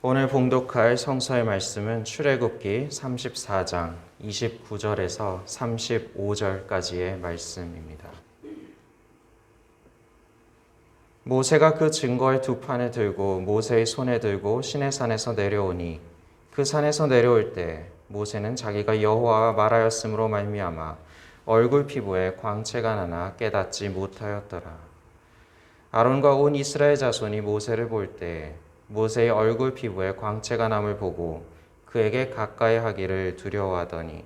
오늘 봉독할 성서의 말씀은 출애굽기 34장 29절에서 35절까지의 말씀입니다. 모세가 그 증거의 두 판을 들고 모세의 손에 들고 시내산에서 내려오니 그 산에서 내려올 때 모세는 자기가 여호와와 말하였으므로 말미암아 얼굴 피부에 광채가 나나 깨닫지 못하였더라. 아론과 온 이스라엘 자손이 모세를 볼 때 모세의 얼굴 피부에 광채가 남을 보고 그에게 가까이 하기를 두려워하더니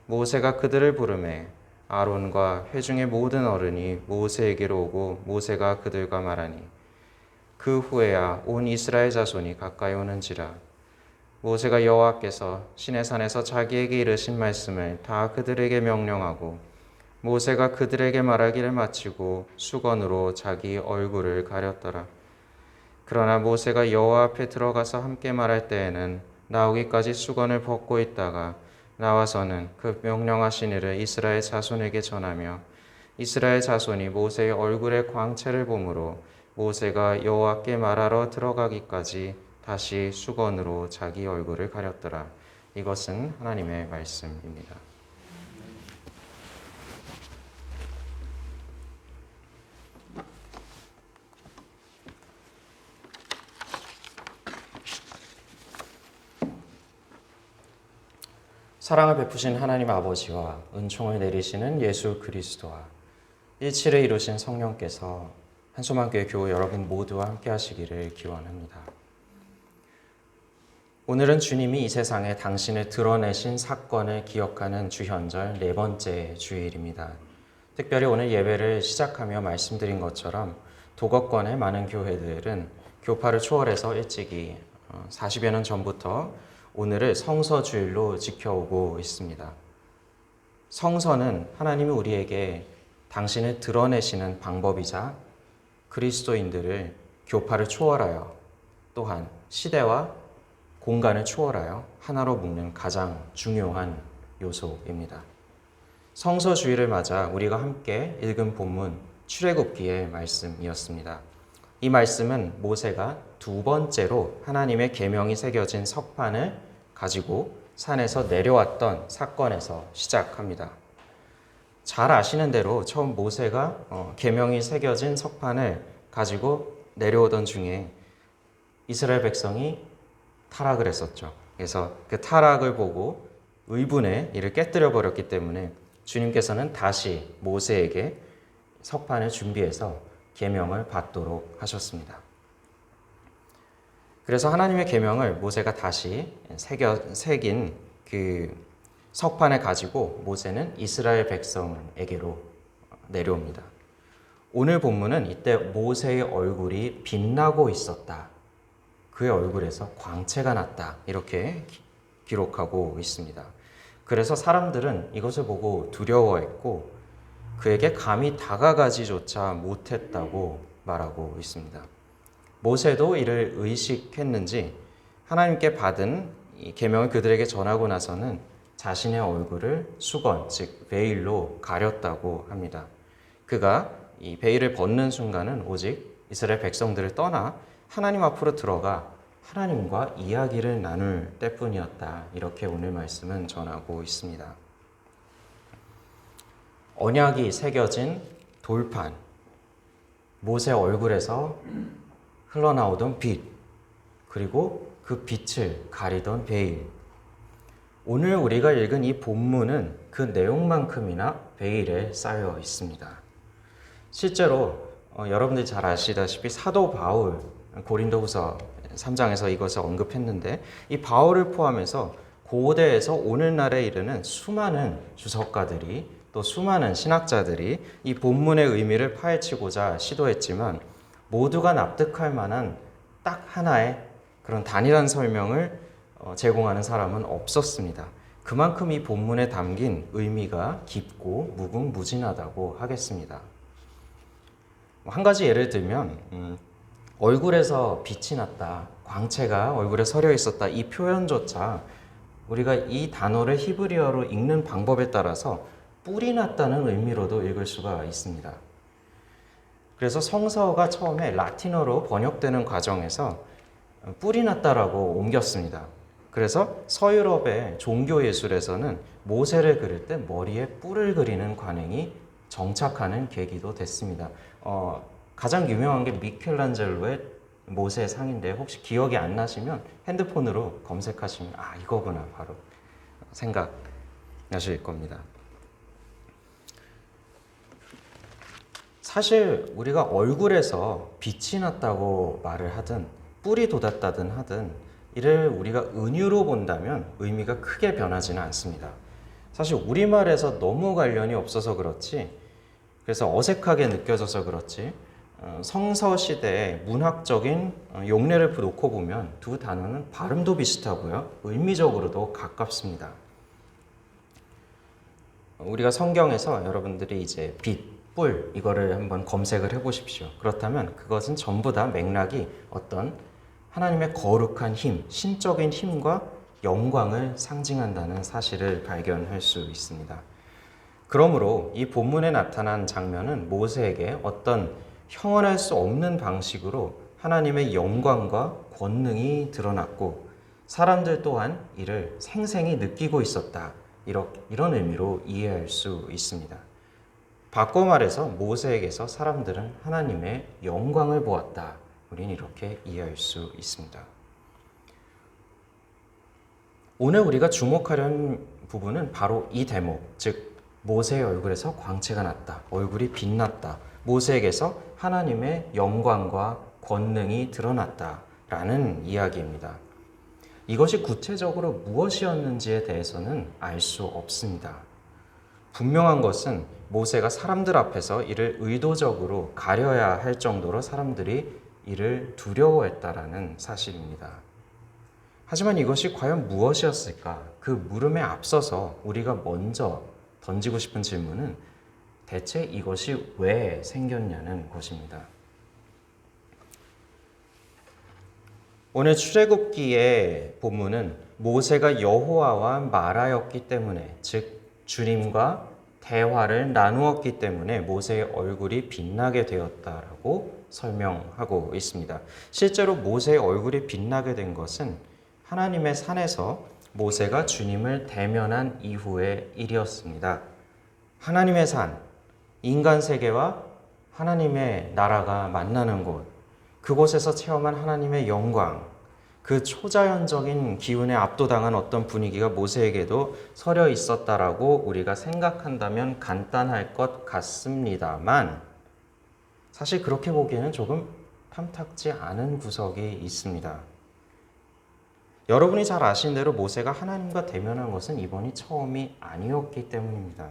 모세가 그들을 부르매 아론과 회중의 모든 어른이 모세에게로 오고 모세가 그들과 말하니 그 후에야 온 이스라엘 자손이 가까이 오는지라. 모세가 여호와께서 시내산에서 자기에게 이르신 말씀을 다 그들에게 명령하고 모세가 그들에게 말하기를 마치고 수건으로 자기 얼굴을 가렸더라. 그러나 모세가 여호와 앞에 들어가서 함께 말할 때에는 나오기까지 수건을 벗고 있다가 나와서는 그 명령하신 일을 이스라엘 자손에게 전하며 이스라엘 자손이 모세의 얼굴에 광채를 보므로 모세가 여호와께 말하러 들어가기까지 다시 수건으로 자기 얼굴을 가렸더라. 이것은 하나님의 말씀입니다. 사랑을 베푸신 하나님 아버지와 은총을 내리시는 예수 그리스도와 일치를 이루신 성령께서 한소만교회 교우 여러분 모두와 함께 하시기를 기원합니다. 오늘은 주님이 이 세상에 당신을 드러내신 사건을 기억하는 주현절 네 번째 주일입니다. 특별히 오늘 예배를 시작하며 말씀드린 것처럼 도거권의 많은 교회들은 교파를 초월해서 일찍이 40여 년 전부터 오늘을 성서주일로 지켜오고 있습니다. 성서는 하나님이 우리에게 당신을 드러내시는 방법이자 그리스도인들을 교파를 초월하여 또한 시대와 공간을 초월하여 하나로 묶는 가장 중요한 요소입니다. 성서주일을 맞아 우리가 함께 읽은 본문 출애굽기의 말씀이었습니다. 이 말씀은 모세가 두 번째로 하나님의 계명이 새겨진 석판을 가지고 산에서 내려왔던 사건에서 시작합니다. 잘 아시는 대로 처음 모세가 계명이 새겨진 석판을 가지고 내려오던 중에 이스라엘 백성이 타락을 했었죠. 그래서 그 타락을 보고 의분의 이를 깨뜨려 버렸기 때문에 주님께서는 다시 모세에게 석판을 준비해서 계명을 받도록 하셨습니다. 그래서 하나님의 계명을 모세가 다시 새긴 그 석판을 가지고 모세는 이스라엘 백성에게로 내려옵니다. 오늘 본문은 이때 모세의 얼굴이 빛나고 있었다. 그의 얼굴에서 광채가 났다. 이렇게 기록하고 있습니다. 그래서 사람들은 이것을 보고 두려워했고 그에게 감히 다가가지조차 못했다고 말하고 있습니다. 모세도 이를 의식했는지 하나님께 받은 이 계명을 그들에게 전하고 나서는 자신의 얼굴을 수건, 즉 베일로 가렸다고 합니다. 그가 이 베일을 벗는 순간은 오직 이스라엘 백성들을 떠나 하나님 앞으로 들어가 하나님과 이야기를 나눌 때뿐이었다. 이렇게 오늘 말씀은 전하고 있습니다. 언약이 새겨진 돌판, 모세 얼굴에서 흘러나오던 빛, 그리고 그 빛을 가리던 베일. 오늘 우리가 읽은 이 본문은 그 내용만큼이나 베일에 쌓여 있습니다. 실제로 여러분들이 잘 아시다시피 사도 바울, 고린도후서 3장에서 이것을 언급했는데 이 바울을 포함해서 고대에서 오늘날에 이르는 수많은 주석가들이 또 수많은 신학자들이 이 본문의 의미를 파헤치고자 시도했지만 모두가 납득할 만한 딱 하나의 그런 단일한 설명을 제공하는 사람은 없었습니다. 그만큼 이 본문에 담긴 의미가 깊고 무궁무진하다고 하겠습니다. 한 가지 예를 들면 얼굴에서 빛이 났다, 광채가 얼굴에 서려 있었다, 이 표현조차 우리가 이 단어를 히브리어로 읽는 방법에 따라서 뿔이 났다는 의미로도 읽을 수가 있습니다. 그래서 성서가 처음에 라틴어로 번역되는 과정에서 뿔이 났다라고 옮겼습니다. 그래서 서유럽의 종교 예술에서는 모세를 그릴 때 머리에 뿔을 그리는 관행이 정착하는 계기도 됐습니다. 가장 유명한 게 미켈란젤로의 모세 상인데 혹시 기억이 안 나시면 핸드폰으로 검색하시면 이거구나 바로 생각나실 겁니다. 사실 우리가 얼굴에서 빛이 났다고 말을 하든 뿔이 돋았다든 하든 이를 우리가 은유로 본다면 의미가 크게 변하지는 않습니다. 사실 우리말에서 너무 관련이 없어서 그렇지, 그래서 어색하게 느껴져서 그렇지, 성서시대의 문학적인 용례를 놓고 보면 두 단어는 발음도 비슷하고요, 의미적으로도 가깝습니다. 우리가 성경에서 여러분들이 이제 빛, 뿔 이거를 한번 검색을 해보십시오. 그렇다면 그것은 전부 다 맥락이 어떤 하나님의 거룩한 힘, 신적인 힘과 영광을 상징한다는 사실을 발견할 수 있습니다. 그러므로 이 본문에 나타난 장면은 모세에게 어떤 형언할 수 없는 방식으로 하나님의 영광과 권능이 드러났고 사람들 또한 이를 생생히 느끼고 있었다. 이런 의미로 이해할 수 있습니다. 바꿔 말해서 모세에게서 사람들은 하나님의 영광을 보았다. 우리는 이렇게 이해할 수 있습니다. 오늘 우리가 주목하려는 부분은 바로 이 대목, 즉 모세의 얼굴에서 광채가 났다. 얼굴이 빛났다. 모세에게서 하나님의 영광과 권능이 드러났다라는 이야기입니다. 이것이 구체적으로 무엇이었는지에 대해서는 알 수 없습니다. 분명한 것은 모세가 사람들 앞에서 이를 의도적으로 가려야 할 정도로 사람들이 이를 두려워했다라는 사실입니다. 하지만 이것이 과연 무엇이었을까? 그 물음에 앞서서 우리가 먼저 던지고 싶은 질문은 대체 이것이 왜 생겼냐는 것입니다. 오늘 출애굽기의 본문은 모세가 여호와와 말하였기 때문에, 즉 주님과 대화를 나누었기 때문에 모세의 얼굴이 빛나게 되었다라고 설명하고 있습니다. 실제로 모세의 얼굴이 빛나게 된 것은 하나님의 산에서 모세가 주님을 대면한 이후의 일이었습니다. 하나님의 산, 인간 세계와 하나님의 나라가 만나는 곳, 그곳에서 체험한 하나님의 영광, 그 초자연적인 기운에 압도당한 어떤 분위기가 모세에게도 서려 있었다라고 우리가 생각한다면 간단할 것 같습니다만 사실 그렇게 보기에는 조금 탐탁지 않은 구석이 있습니다. 여러분이 잘 아시는 대로 모세가 하나님과 대면한 것은 이번이 처음이 아니었기 때문입니다.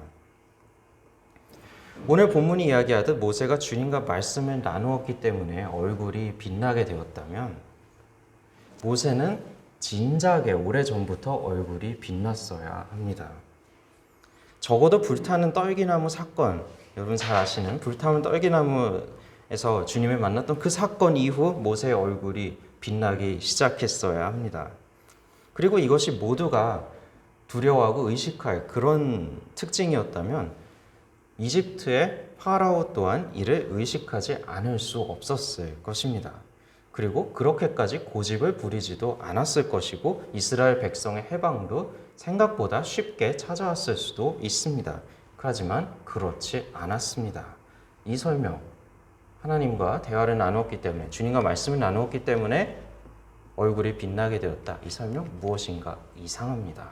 오늘 본문이 이야기하듯 모세가 주님과 말씀을 나누었기 때문에 얼굴이 빛나게 되었다면 모세는 진작에 오래전부터 얼굴이 빛났어야 합니다. 적어도 불타는 떨기나무 사건, 여러분 잘 아시는 불타는 떨기나무에서 주님을 만났던 그 사건 이후 모세의 얼굴이 빛나기 시작했어야 합니다. 그리고 이것이 모두가 두려워하고 의식할 그런 특징이었다면 이집트의 파라오 또한 이를 의식하지 않을 수 없었을 것입니다. 그리고 그렇게까지 고집을 부리지도 않았을 것이고 이스라엘 백성의 해방도 생각보다 쉽게 찾아왔을 수도 있습니다. 하지만 그렇지 않았습니다. 이 설명, 하나님과 대화를 나누었기 때문에, 주님과 말씀을 나누었기 때문에 얼굴이 빛나게 되었다. 이 설명 무엇인가 이상합니다.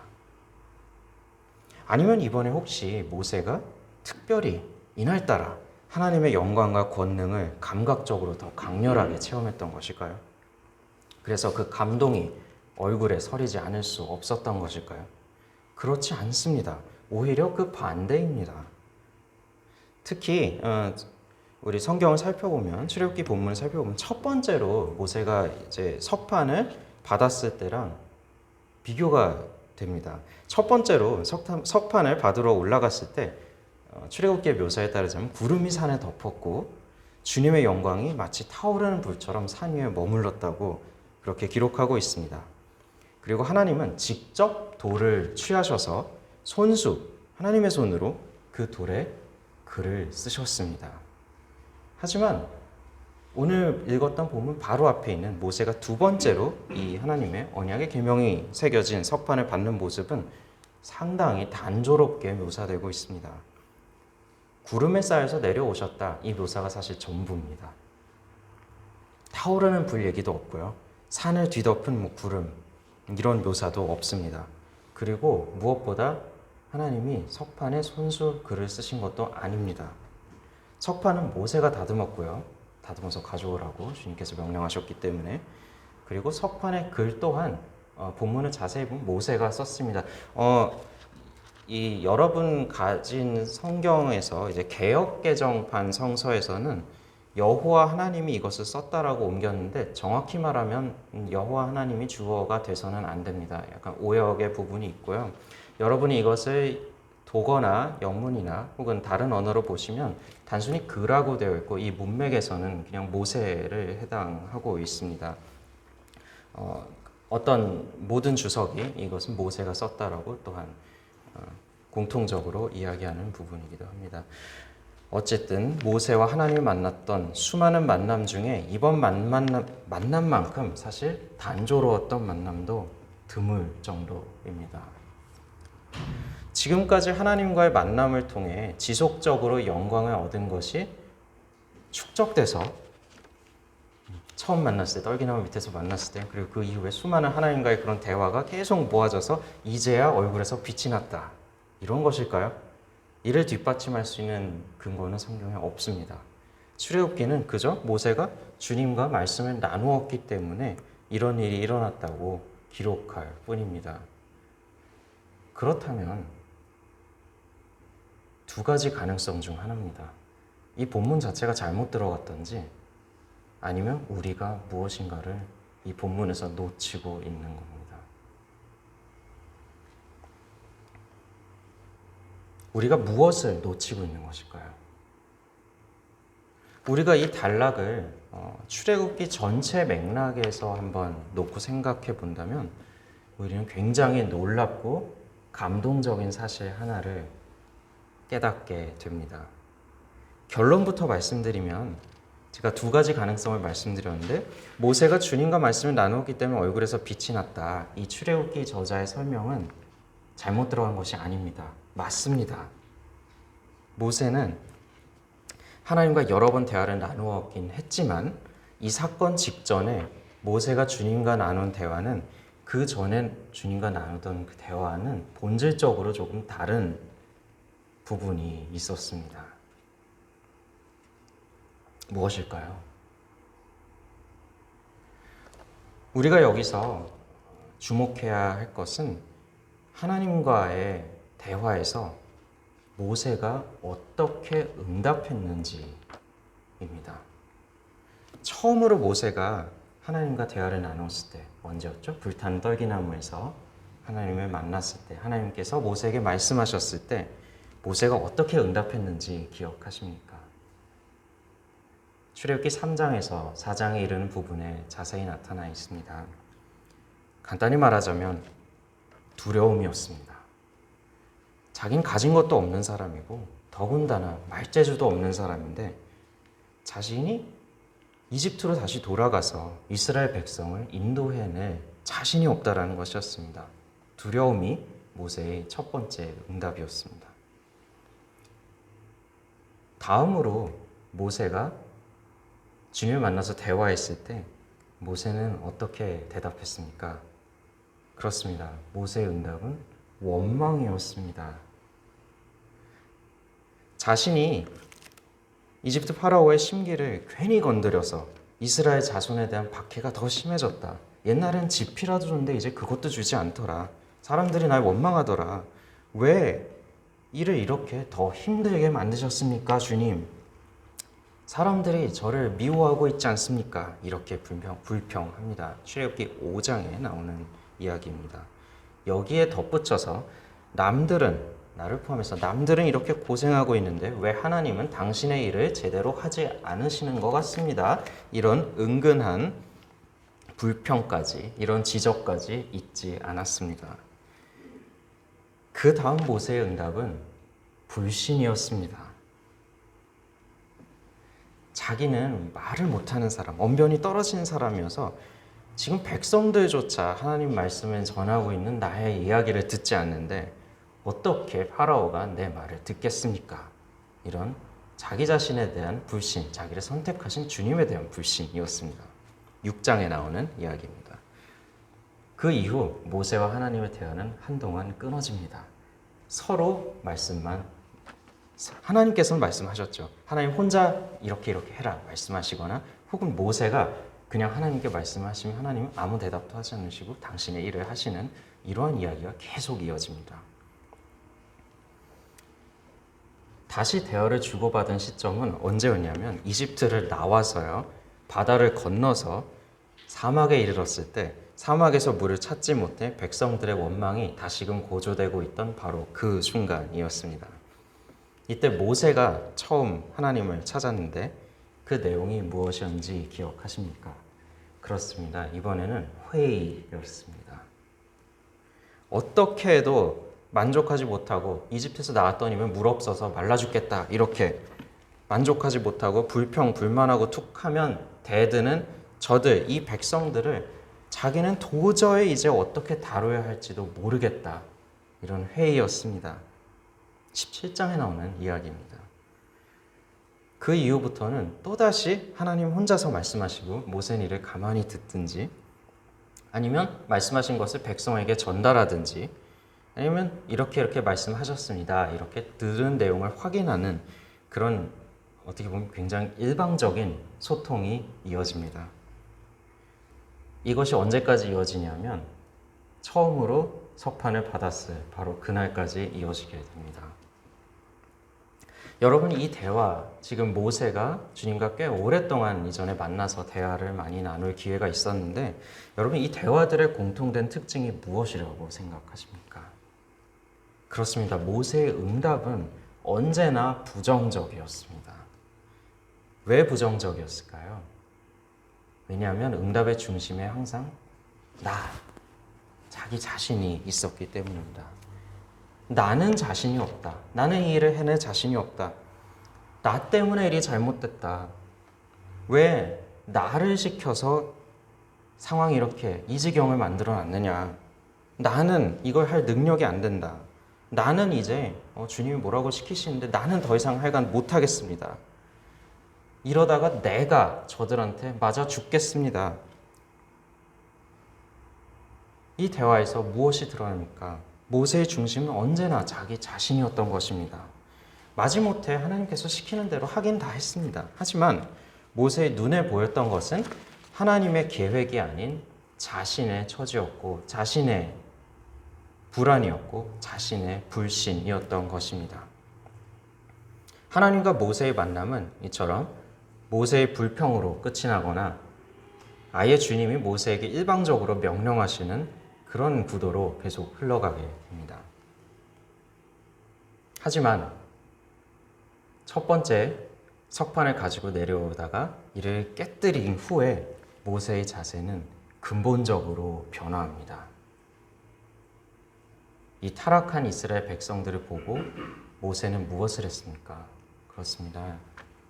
아니면 이번에 혹시 모세가 특별히 이날따라 하나님의 영광과 권능을 감각적으로 더 강렬하게 체험했던 것일까요? 그래서 그 감동이 얼굴에 서리지 않을 수 없었던 것일까요? 그렇지 않습니다. 오히려 그 반대입니다. 특히 우리 성경을 살펴보면, 출애굽기 본문을 살펴보면 첫 번째로 모세가 이제 석판을 받았을 때랑 비교가 됩니다. 첫 번째로 석판을 받으러 올라갔을 때 출애굽기의 묘사에 따르자면 구름이 산에 덮었고 주님의 영광이 마치 타오르는 불처럼 산 위에 머물렀다고 그렇게 기록하고 있습니다. 그리고 하나님은 직접 돌을 취하셔서 하나님의 손으로 그 돌에 글을 쓰셨습니다. 하지만 오늘 읽었던 본문 바로 앞에 있는 모세가 두 번째로 이 하나님의 언약의 계명이 새겨진 석판을 받는 모습은 상당히 단조롭게 묘사되고 있습니다. 구름에 쌓여서 내려오셨다. 이 묘사가 사실 전부입니다. 타오르는 불 얘기도 없고요. 산을 뒤덮은 구름 이런 묘사도 없습니다. 그리고 무엇보다 하나님이 석판에 손수 글을 쓰신 것도 아닙니다. 석판은 모세가 다듬었고요. 다듬어서 가져오라고 주님께서 명령하셨기 때문에. 그리고 석판의 글 또한 본문을 자세히 보면 모세가 썼습니다. 이 여러분 가진 성경에서 이제 개역 개정판 성서에서는 여호와 하나님이 이것을 썼다라고 옮겼는데 정확히 말하면 여호와 하나님이 주어가 돼서는 안 됩니다. 약간 오역의 부분이 있고요. 여러분이 이것을 도거나 영문이나 혹은 다른 언어로 보시면 단순히 그라고 되어 있고 이 문맥에서는 그냥 모세를 해당하고 있습니다. 어떤 모든 주석이 이것은 모세가 썼다라고 또한 공통적으로 이야기하는 부분이기도 합니다. 어쨌든 모세와 하나님을 만났던 수많은 만남 중에 이번 만남만큼 사실 단조로웠던 만남도 드물 정도입니다. 지금까지 하나님과의 만남을 통해 지속적으로 영광을 얻은 것이 축적돼서 처음 만났을 때, 떨기나무 밑에서 만났을 때, 그리고 그 이후에 수많은 하나님과의 그런 대화가 계속 모아져서 이제야 얼굴에서 빛이 났다. 이런 것일까요? 이를 뒷받침할 수 있는 근거는 성경에 없습니다. 출애굽기는 그저 모세가 주님과 말씀을 나누었기 때문에 이런 일이 일어났다고 기록할 뿐입니다. 그렇다면 두 가지 가능성 중 하나입니다. 이 본문 자체가 잘못 들어갔던지 아니면 우리가 무엇인가를 이 본문에서 놓치고 있는 겁니다. 우리가 무엇을 놓치고 있는 것일까요? 우리가 이 단락을 출애굽기 전체 맥락에서 한번 놓고 생각해 본다면 우리는 굉장히 놀랍고 감동적인 사실 하나를 깨닫게 됩니다. 결론부터 말씀드리면 제가 두 가지 가능성을 말씀드렸는데 모세가 주님과 말씀을 나누었기 때문에 얼굴에서 빛이 났다. 이 출애굽기 저자의 설명은 잘못 들어간 것이 아닙니다. 맞습니다. 모세는 하나님과 여러 번 대화를 나누었긴 했지만 이 사건 직전에 모세가 주님과 나눈 대화는 그 전에 주님과 나누던 그 대화는 본질적으로 조금 다른 부분이 있었습니다. 무엇일까요? 우리가 여기서 주목해야 할 것은 하나님과의 대화에서 모세가 어떻게 응답했는지입니다. 처음으로 모세가 하나님과 대화를 나눴을 때 언제였죠? 불타는 떨기나무에서 하나님을 만났을 때 하나님께서 모세에게 말씀하셨을 때 모세가 어떻게 응답했는지 기억하십니까? 출애굽기 3장에서 4장에 이르는 부분에 자세히 나타나 있습니다. 간단히 말하자면 두려움이었습니다. 자긴 가진 것도 없는 사람이고 더군다나 말재주도 없는 사람인데 자신이 이집트로 다시 돌아가서 이스라엘 백성을 인도해낼 자신이 없다라는 것이었습니다. 두려움이 모세의 첫 번째 응답이었습니다. 다음으로 모세가 주님을 만나서 대화했을 때 모세는 어떻게 대답했습니까? 그렇습니다. 모세의 응답은 원망이었습니다. 자신이 이집트 파라오의 심기를 괜히 건드려서 이스라엘 자손에 대한 박해가 더 심해졌다. 옛날엔 지피라도 줬는데 이제 그것도 주지 않더라. 사람들이 날 원망하더라. 왜 일을 이렇게 더 힘들게 만드셨습니까, 주님? 사람들이 저를 미워하고 있지 않습니까? 이렇게 불평합니다. 출애굽기 5장에 나오는 이야기입니다. 여기에 덧붙여서 나를 포함해서 남들은 이렇게 고생하고 있는데 왜 하나님은 당신의 일을 제대로 하지 않으시는 것 같습니다. 이런 은근한 불평까지, 이런 지적까지 잊지 않았습니다. 그 다음 모세의 응답은 불신이었습니다. 자기는 말을 못하는 사람, 언변이 떨어진 사람이어서 지금 백성들조차 하나님 말씀을 전하고 있는 나의 이야기를 듣지 않는데 어떻게 파라오가 내 말을 듣겠습니까? 이런 자기 자신에 대한 불신, 자기를 선택하신 주님에 대한 불신이었습니다. 6장에 나오는 이야기입니다. 그 이후 모세와 하나님의 대화는 한동안 끊어집니다. 서로 말씀만, 하나님께서는 말씀하셨죠. 하나님 혼자 이렇게 해라 말씀하시거나 혹은 모세가 그냥 하나님께 말씀하시면 하나님은 아무 대답도 하지 않으시고 당신의 일을 하시는 이러한 이야기가 계속 이어집니다. 다시 대화를 주고받은 시점은 언제였냐면 이집트를 나와서요. 바다를 건너서 사막에 이르렀을 때 사막에서 물을 찾지 못해 백성들의 원망이 다시금 고조되고 있던 바로 그 순간이었습니다. 이때 모세가 처음 하나님을 찾았는데 그 내용이 무엇이었는지 기억하십니까? 그렇습니다. 이번에는 회의였습니다. 어떻게 해도 만족하지 못하고 이집트에서 나왔더니면 물 없어서 말라 죽겠다 이렇게 만족하지 못하고 불평불만하고 툭하면 대드는 저들, 이 백성들을 자기는 도저히 이제 어떻게 다뤄야 할지도 모르겠다 이런 회의였습니다. 17장에 나오는 이야기입니다. 그 이후부터는 또다시 하나님 혼자서 말씀하시고 모세는 이를 가만히 듣든지 아니면 말씀하신 것을 백성에게 전달하든지 아니면 이렇게 말씀하셨습니다. 이렇게 들은 내용을 확인하는 그런 어떻게 보면 굉장히 일방적인 소통이 이어집니다. 이것이 언제까지 이어지냐면 처음으로 석판을 받았을 바로 그날까지 이어지게 됩니다. 여러분 이 대화, 지금 모세가 주님과 꽤 오랫동안 이전에 만나서 대화를 많이 나눌 기회가 있었는데 여러분 이 대화들의 공통된 특징이 무엇이라고 생각하십니까? 그렇습니다. 모세의 응답은 언제나 부정적이었습니다. 왜 부정적이었을까요? 왜냐하면 응답의 중심에 항상 자기 자신이 있었기 때문입니다. 나는 자신이 없다. 나는 이 일을 해낼 자신이 없다. 나 때문에 일이 잘못됐다. 왜 나를 시켜서 상황이 이렇게 이 지경을 만들어 놨느냐. 나는 이걸 할 능력이 안 된다. 나는 이제 주님이 뭐라고 시키시는데 나는 더 이상 하여간 못하겠습니다. 이러다가 내가 저들한테 맞아 죽겠습니다. 이 대화에서 무엇이 드러납니까? 모세의 중심은 언제나 자기 자신이었던 것입니다. 마지못해 하나님께서 시키는 대로 하긴 다 했습니다. 하지만 모세의 눈에 보였던 것은 하나님의 계획이 아닌 자신의 처지였고 자신의 불안이었고 자신의 불신이었던 것입니다. 하나님과 모세의 만남은 이처럼 모세의 불평으로 끝이 나거나 아예 주님이 모세에게 일방적으로 명령하시는 그런 구도로 계속 흘러가게 됩니다. 하지만 첫 번째 석판을 가지고 내려오다가 이를 깨뜨린 후에 모세의 자세는 근본적으로 변화합니다. 이 타락한 이스라엘 백성들을 보고 모세는 무엇을 했습니까? 그렇습니다.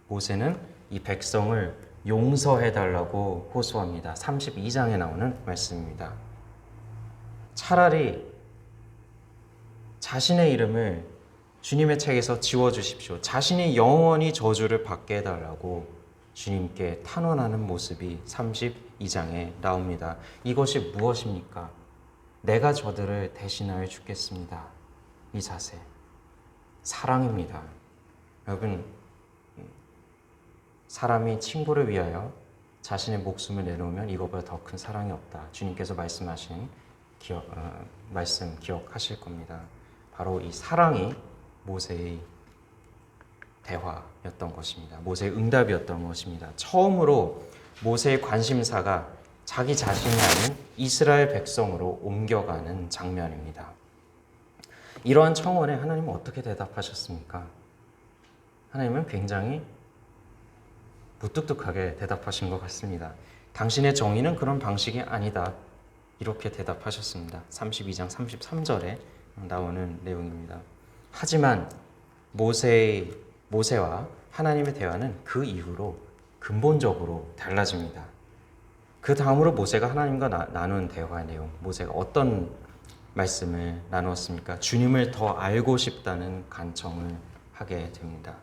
모세는 이 백성을 용서해달라고 호소합니다. 32장에 나오는 말씀입니다. 차라리 자신의 이름을 주님의 책에서 지워주십시오. 자신이 영원히 저주를 받게 해달라고 주님께 탄원하는 모습이 32장에 나옵니다. 이것이 무엇입니까? 내가 저들을 대신하여 죽겠습니다. 이 자세. 사랑입니다. 여러분, 사람이 친구를 위하여 자신의 목숨을 내놓으면 이것보다 더 큰 사랑이 없다. 주님께서 말씀하신 말씀 기억하실 겁니다. 바로 이 사랑이 모세의 대화였던 것입니다. 모세의 응답이었던 것입니다. 처음으로 모세의 관심사가 자기 자신이 아닌 이스라엘 백성으로 옮겨가는 장면입니다. 이러한 청원에 하나님은 어떻게 대답하셨습니까? 하나님은 굉장히 무뚝뚝하게 대답하신 것 같습니다. 당신의 정의는 그런 방식이 아니다. 이렇게 대답하셨습니다. 32장 33절에 나오는 내용입니다. 하지만 모세와 하나님의 대화는 그 이후로 근본적으로 달라집니다. 그 다음으로 모세가 하나님과 나눈 대화 내용, 모세가 어떤 말씀을 나누었습니까? 주님을 더 알고 싶다는 간청을 하게 됩니다.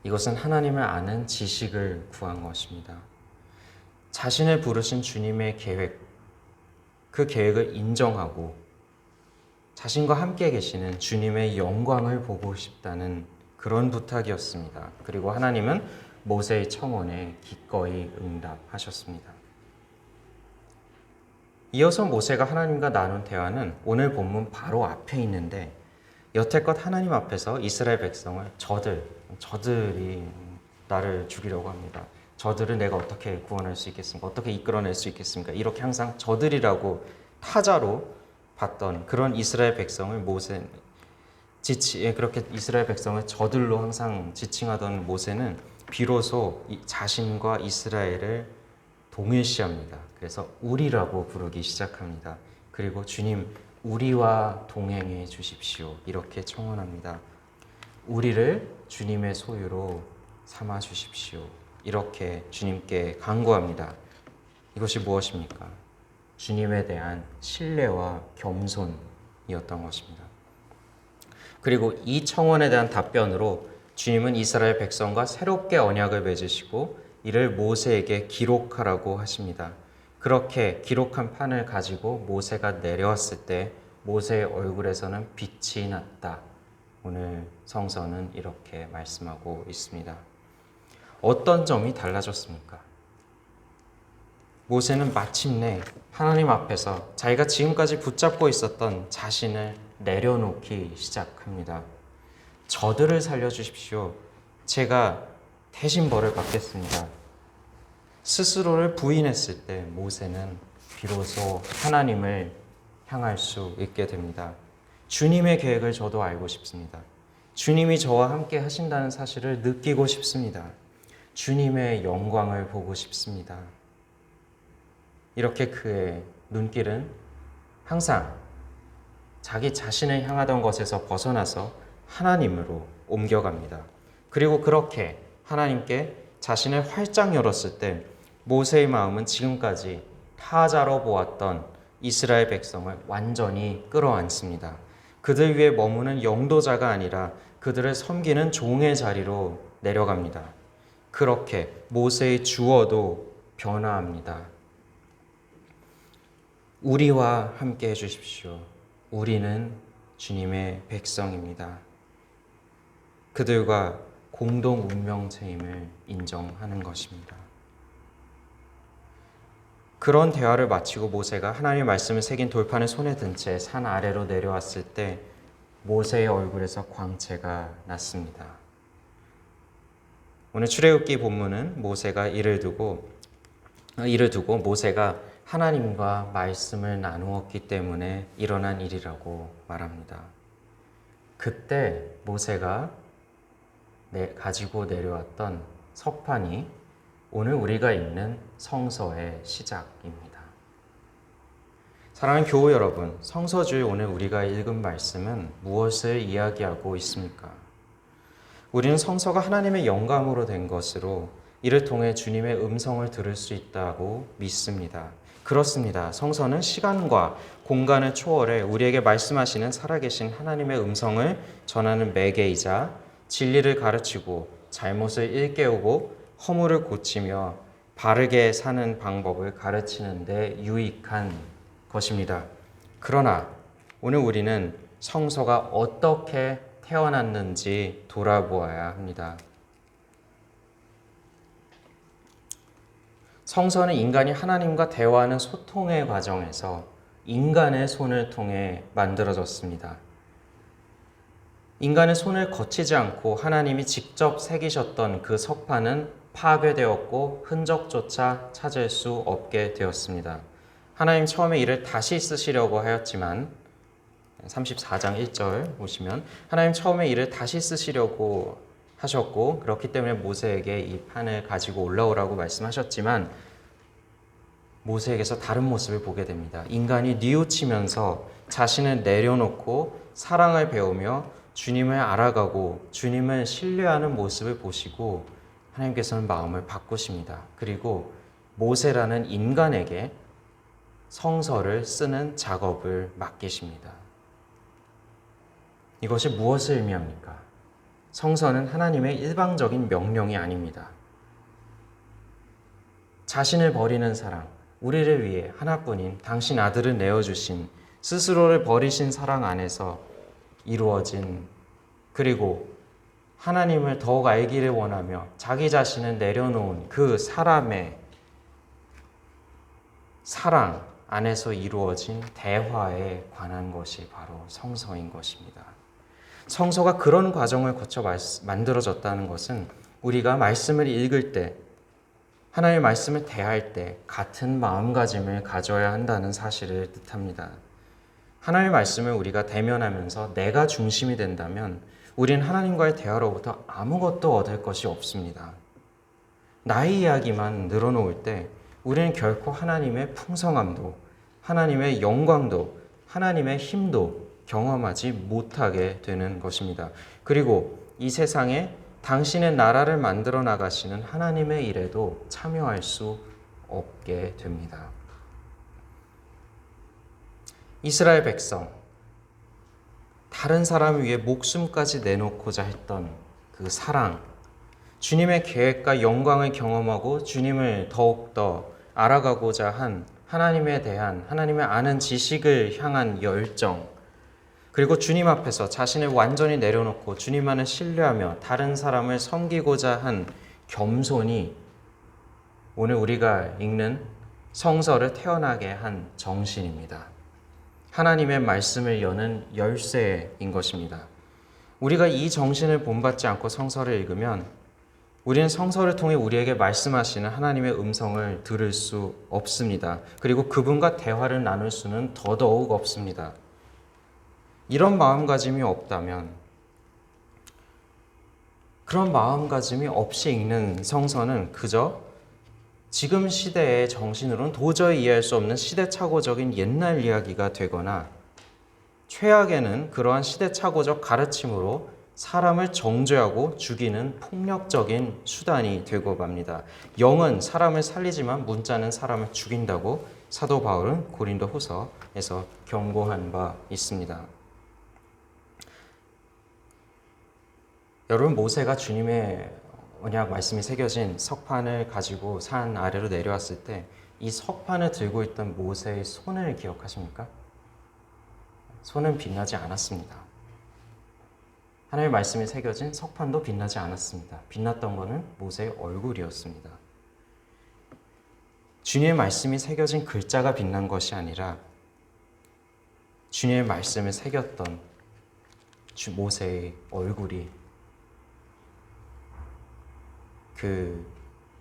이것은 하나님을 아는 지식을 구한 것입니다. 자신을 부르신 주님의 계획, 그 계획을 인정하고 자신과 함께 계시는 주님의 영광을 보고 싶다는 그런 부탁이었습니다. 그리고 하나님은 모세의 청원에 기꺼이 응답하셨습니다. 이어서 모세가 하나님과 나눈 대화는 오늘 본문 바로 앞에 있는데, 여태껏 하나님 앞에서 이스라엘 백성을 저들이 나를 죽이려고 합니다. 저들을 내가 어떻게 구원할 수 있겠습니까? 어떻게 이끌어낼 수 있겠습니까? 이렇게 항상 저들이라고 타자로 봤던 그런 이스라엘 백성을 그렇게 이스라엘 백성을 저들로 항상 지칭하던 모세는 비로소 자신과 이스라엘을 동일시합니다. 그래서 우리라고 부르기 시작합니다. 그리고 주님, 우리와 동행해 주십시오. 이렇게 청원합니다. 우리를 주님의 소유로 삼아 주십시오. 이렇게 주님께 간구합니다. 이것이 무엇입니까? 주님에 대한 신뢰와 겸손이었던 것입니다. 그리고 이 청원에 대한 답변으로 주님은 이스라엘 백성과 새롭게 언약을 맺으시고 이를 모세에게 기록하라고 하십니다. 그렇게 기록한 판을 가지고 모세가 내려왔을 때 모세의 얼굴에서는 빛이 났다. 오늘 성서는 이렇게 말씀하고 있습니다. 어떤 점이 달라졌습니까? 모세는 마침내 하나님 앞에서 자기가 지금까지 붙잡고 있었던 자신을 내려놓기 시작합니다. 저들을 살려주십시오. 제가 대신 벌을 받겠습니다. 스스로를 부인했을 때 모세는 비로소 하나님을 향할 수 있게 됩니다. 주님의 계획을 저도 알고 싶습니다. 주님이 저와 함께 하신다는 사실을 느끼고 싶습니다. 주님의 영광을 보고 싶습니다. 이렇게 그의 눈길은 항상 자기 자신을 향하던 것에서 벗어나서 하나님으로 옮겨갑니다. 그리고 그렇게 하나님께 자신을 활짝 열었을 때 모세의 마음은 지금까지 타자로 보았던 이스라엘 백성을 완전히 끌어안습니다. 그들 위에 머무는 영도자가 아니라 그들을 섬기는 종의 자리로 내려갑니다. 그렇게 모세의 주어도 변화합니다. 우리와 함께 해주십시오. 우리는 주님의 백성입니다. 그들과 공동 운명체임을 인정하는 것입니다. 그런 대화를 마치고 모세가 하나님의 말씀을 새긴 돌판을 손에 든 채 산 아래로 내려왔을 때 모세의 얼굴에서 광채가 났습니다. 오늘 출애굽기 본문은 모세가 이를 두고 모세가 하나님과 말씀을 나누었기 때문에 일어난 일이라고 말합니다. 그때 모세가 가지고 내려왔던 석판이 오늘 우리가 읽는 성서의 시작입니다. 사랑하는 교우 여러분, 성서주일 오늘 우리가 읽은 말씀은 무엇을 이야기하고 있습니까? 우리는 성서가 하나님의 영감으로 된 것으로 이를 통해 주님의 음성을 들을 수 있다고 믿습니다. 그렇습니다. 성서는 시간과 공간을 초월해 우리에게 말씀하시는 살아계신 하나님의 음성을 전하는 매개이자 진리를 가르치고 잘못을 일깨우고 허물을 고치며 바르게 사는 방법을 가르치는 데 유익한 것입니다. 그러나 오늘 우리는 성서가 어떻게 태어났는지 돌아보아야 합니다. 성서는 인간이 하나님과 대화하는 소통의 과정에서 인간의 손을 통해 만들어졌습니다. 인간의 손을 거치지 않고 하나님이 직접 새기셨던 그 석판은 파괴되었고 흔적조차 찾을 수 없게 되었습니다. 하나님 처음에 이를 다시 쓰시려고 하였지만 34장 1절 보시면 하나님 처음에 이를 다시 쓰시려고 하셨고 그렇기 때문에 모세에게 이 판을 가지고 올라오라고 말씀하셨지만 모세에게서 다른 모습을 보게 됩니다. 인간이 뉘우치면서 자신을 내려놓고 사랑을 배우며 주님을 알아가고 주님을 신뢰하는 모습을 보시고 하나님께서는 마음을 바꾸십니다. 그리고 모세라는 인간에게 성서를 쓰는 작업을 맡기십니다. 이것이 무엇을 의미합니까? 성서는 하나님의 일방적인 명령이 아닙니다. 자신을 버리는 사랑, 우리를 위해 하나뿐인 당신 아들을 내어주신 스스로를 버리신 사랑 안에서 이루어진, 그리고 하나님을 더욱 알기를 원하며 자기 자신을 내려놓은 그 사람의 사랑 안에서 이루어진 대화에 관한 것이 바로 성서인 것입니다. 성서가 그런 과정을 거쳐 만들어졌다는 것은 우리가 말씀을 읽을 때, 하나님의 말씀을 대할 때 같은 마음가짐을 가져야 한다는 사실을 뜻합니다. 하나님의 말씀을 우리가 대면하면서 내가 중심이 된다면 우린 하나님과의 대화로부터 아무것도 얻을 것이 없습니다. 나의 이야기만 늘어놓을 때 우리는 결코 하나님의 풍성함도, 하나님의 영광도, 하나님의 힘도 경험하지 못하게 되는 것입니다. 그리고 이 세상에 당신의 나라를 만들어 나가시는 하나님의 일에도 참여할 수 없게 됩니다. 이스라엘 백성, 다른 사람을 위해 목숨까지 내놓고자 했던 그 사랑, 주님의 계획과 영광을 경험하고 주님을 더욱더 알아가고자 한 하나님에 대한 하나님의 아는 지식을 향한 열정, 그리고 주님 앞에서 자신을 완전히 내려놓고 주님만을 신뢰하며 다른 사람을 섬기고자 한 겸손이 오늘 우리가 읽는 성서를 태어나게 한 정신입니다. 하나님의 말씀을 여는 열쇠인 것입니다. 우리가 이 정신을 본받지 않고 성서를 읽으면 우리는 성서를 통해 우리에게 말씀하시는 하나님의 음성을 들을 수 없습니다. 그리고 그분과 대화를 나눌 수는 더더욱 없습니다. 이런 마음가짐이 없다면, 그런 마음가짐이 없이 읽는 성서는 그저 지금 시대의 정신으로는 도저히 이해할 수 없는 시대착오적인 옛날 이야기가 되거나, 최악에는 그러한 시대착오적 가르침으로 사람을 정죄하고 죽이는 폭력적인 수단이 되고 맙니다. 영은 사람을 살리지만 문자는 사람을 죽인다고 사도 바울은 고린도 후서에서 경고한 바 있습니다. 여러분, 모세가 주님의 언약 말씀이 새겨진 석판을 가지고 산 아래로 내려왔을 때 이 석판을 들고 있던 모세의 손을 기억하십니까? 손은 빛나지 않았습니다. 하나님의 말씀이 새겨진 석판도 빛나지 않았습니다. 빛났던 것은 모세의 얼굴이었습니다. 주님의 말씀이 새겨진 글자가 빛난 것이 아니라 주님의 말씀을 새겼던 모세의 얼굴이 그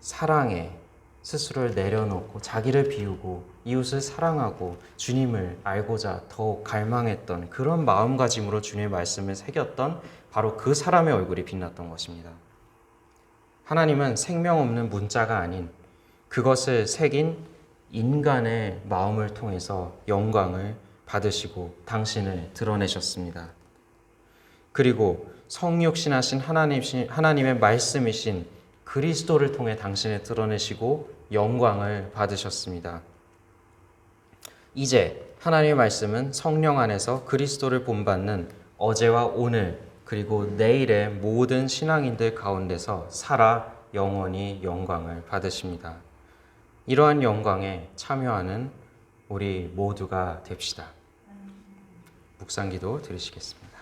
사랑에 스스로를 내려놓고 자기를 비우고 이웃을 사랑하고 주님을 알고자 더욱 갈망했던 그런 마음가짐으로 주님의 말씀을 새겼던 바로 그 사람의 얼굴이 빛났던 것입니다. 하나님은 생명 없는 문자가 아닌 그것을 새긴 인간의 마음을 통해서 영광을 받으시고 당신을 드러내셨습니다. 그리고 성육신하신 하나님의 말씀이신 그리스도를 통해 당신을 드러내시고 영광을 받으셨습니다. 이제 하나님의 말씀은 성령 안에서 그리스도를 본받는 어제와 오늘 그리고 내일의 모든 신앙인들 가운데서 살아 영원히 영광을 받으십니다. 이러한 영광에 참여하는 우리 모두가 됩시다. 묵상기도 드리시겠습니다.